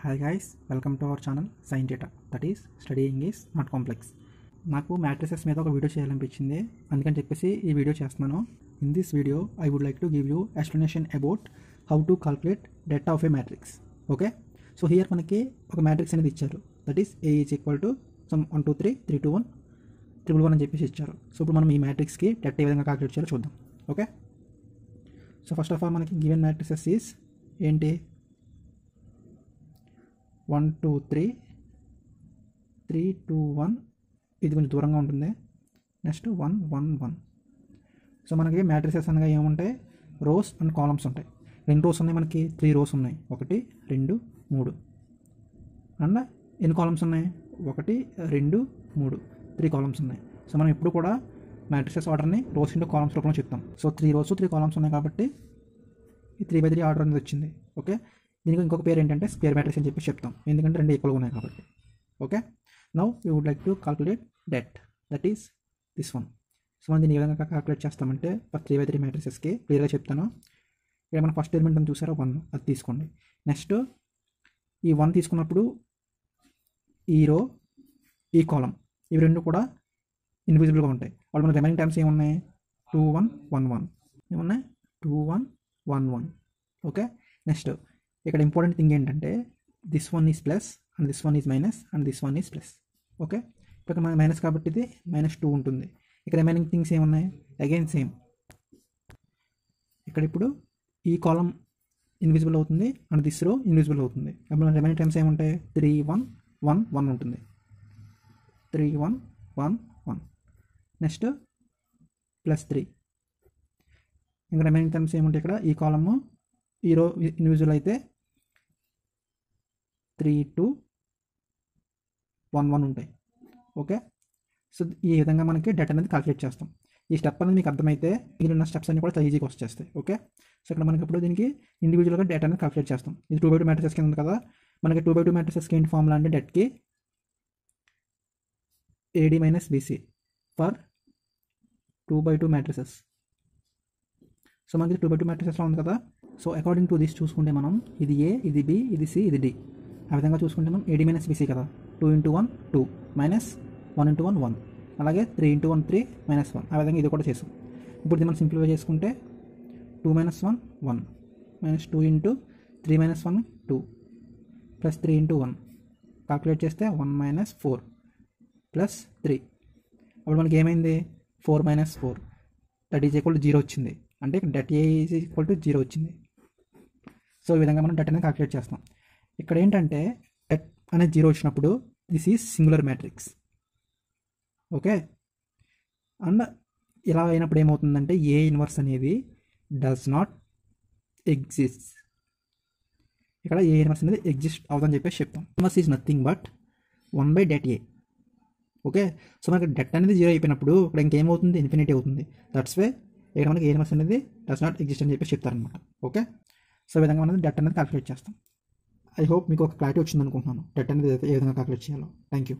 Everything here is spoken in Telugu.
Hi guys, welcome to our channel Science Data, that is studying is not complex. నాకు మ్యాట్రిసెస్ మీద ఒక వీడియో చేయాలనిపించింది, అందుకని చెప్పేసి ఈ వీడియో చేస్తున్నాను. In this video I would like to give you explanation about how to calculate data of a matrix. Okay, so here మనకి ఒక మ్యాట్రిక్స్ అనేది ఇచ్చారు, that is A is equal to some 1 2 3 3 2 1 1 అని చెప్పేసి ఇచ్చారు. సో ఇప్పుడు మనం ఈ మ్యాట్రిక్స్కి డేటా ఏ విధంగా కాల్కులేట్ చేయాలో చూద్దాం. Okay, so first of all మనకి గివెన్ మ్యాట్రిసెస్ ఈజ్ ఏంటి, 1 2 3 3 2 1, ఇది కొంచెం దూరంగా ఉంటుంది. నెక్స్ట్ 1 1 1. సో మనకి మ్యాట్రిసెస్ అనగా ఏముంటాయి, రోస్ అండ్ కాలమ్స్ ఉంటాయి. 2 రోస్ ఉన్నాయి, మనకి 3 రోస్ ఉన్నాయి, 1 2 3. అండ్ ఎన్ని కాలమ్స్ ఉన్నాయి, 1 2 3, 3 కాలమ్స్ ఉన్నాయి. సో మనం ఎప్పుడు కూడా మ్యాట్రిసెస్ ఆర్డర్ని రోస్ ఇంటూ కాలమ్స్ రూపంలో చెప్తాం. సో 3 రోస్ 3 కాలమ్స్ ఉన్నాయి కాబట్టి ఈ 3/3 ఆర్డర్ అనేది వచ్చింది. ఓకే, దీనికి ఇంకొక పేరు ఏంటంటే స్క్వేర్ మ్యాట్రిక్స్ అని చెప్పి చెప్తాం, ఎందుకంటే 2 ఈక్వల్గా ఉన్నాయి కాబట్టి. Okay, now we would like to calculate det, that is this one. So మనం దీన్ని ఏ విధంగా కాల్కులేట్ చేస్తామంటే ఫస్ట్ 3/3 మ్యాట్రిసెస్కి క్లియర్గా చెప్తాను. ఇక్కడ మనం ఫస్ట్ ఎలిమెంట్ అని చూసారా 1, అది తీసుకోండి. నెక్స్ట్ ఈ 1 తీసుకున్నప్పుడు ఈ రో ఈ కాలం ఇవి రెండు కూడా ఇన్విజిబుల్గా ఉంటాయి. వాళ్ళు మన రిమైనింగ్ టైమ్స్ ఏమున్నాయి, 2 1 1 1 ఏమున్నాయి, 2 1 1 1. ఓకే, నెక్స్ట్ ఇక్కడ ఇంపార్టెంట్ థింగ్ ఏంటంటే this one is plus and this one is minus and this one is plus. Okay, ఇక్కడ మన మైనస్ కాబట్టి ఇది -2 ఉంటుంది. ఇక్కడ రిమైనింగ్ థింగ్స్ ఏమున్నాయి, అగైన్ సేమ్. ఇక్కడ ఇప్పుడు ఈ కాలం ఇన్విజిబుల్ అవుతుంది అండ్ దిస్ రో ఇన్విజిబుల్ అవుతుంది. అప్పుడు మన రిమైనింగ్ టైమ్స్ ఏముంటాయి, 3 1 1 1 ఉంటుంది, 3 1 1 1. నెక్స్ట్ +3. ఇంకా రిమైనింగ్ టైమ్స్ ఏముంటాయి, ఇక్కడ ఈ కాలము ఈ రో ఇన్విజిబుల్ అయితే 3 2 1 1 ఉంటాయి. ఓకే, సో ఈ విధంగా మనకి డేటా అనేది కాల్కులేట్ చేస్తాం. ఈ స్టెప్ అనేది మీకు అర్థమైతే మిగిలిన స్టెప్స్ అన్ని కూడా ఈజీగా వచ్చేస్తాయి. ఓకే, సో ఇక్కడ మనకి ఇప్పుడు దీనికి ఇండివిజువల్గా డేటా అనేది కాల్కులేట్ చేస్తాం. ఇది 2/2 మ్యాట్రిసెస్ కింద ఉంది కదా, మనకి 2/2 మ్యాట్రిసెస్కి ఏంటి ఫార్ములా అంటే డెట్కి AD - BC for 2/2 matrices. So మనకి 2/2 మ్యాట్రిసెస్లో ఉంది కదా, సో అకార్డింగ్ టు దిస్ చూసుకుంటే మనం ఇది A, ఇది B, ఇది C, ఇది D, ఆ విధంగా చూసుకుంటే మనం AD - BC కదా, 2 × 1 2 -1 × 1 1, అలాగే 3 × 1 3 -1, ఆ విధంగా ఇది కూడా చేసాం. ఇప్పుడు ఇది మనం సింప్లిఫై చేసుకుంటే 2 - 1 1 -2 × 3 - 1 2 +3 × 1 కాల్కులేట్ చేస్తే 1 - 4 +3. అప్పుడు మనకి ఏమైంది, 4 - 4 దట్ ఈజ్ ఈక్వల్ టు 0 వచ్చింది, అంటే det A is equal to 0 వచ్చింది. సో ఈ విధంగా మనం డెట్ అనేది కాల్కులేట్ చేస్తాం. ఇక్కడ ఏంటంటే డెట్ అనేది 0 వచ్చినప్పుడు this is singular matrix. Okay, and ఇలా అయినప్పుడు ఏమవుతుందంటే ఏ ఇన్వర్స్ అనేది డస్ నాట్ ఎగ్జిస్ట్. ఇక్కడ ఏ ఇన్వర్స్ అనేది ఎగ్జిస్ట్ అవుతుందని చెప్పేసి చెప్తాం. Inverse is nothing but 1/det. Okay, so మనకి డెట్ అనేది 0 అయిపోయినప్పుడు ఇక్కడ ఇంకేమవుతుంది, ఇన్ఫినిటీ అవుతుంది. దట్స్ వే ఇక్కడ మనకి ఏ ఇన్వర్స్ అనేది డస్ నాట్ ఎగ్జిస్ట్ అని చెప్పి చెప్తారనమాట. ఓకే, సో ఈ విధంగా మనం డెట్ అనేది కాల్కులేట్ చేస్తాం. ఐ హోప్ మీకు ఒక క్లారిటీ వచ్చింది అనుకుంటున్నాను, డెట్ అనేది ఏ విధంగా కాల్కులేట్ చేయాలో. Thank you.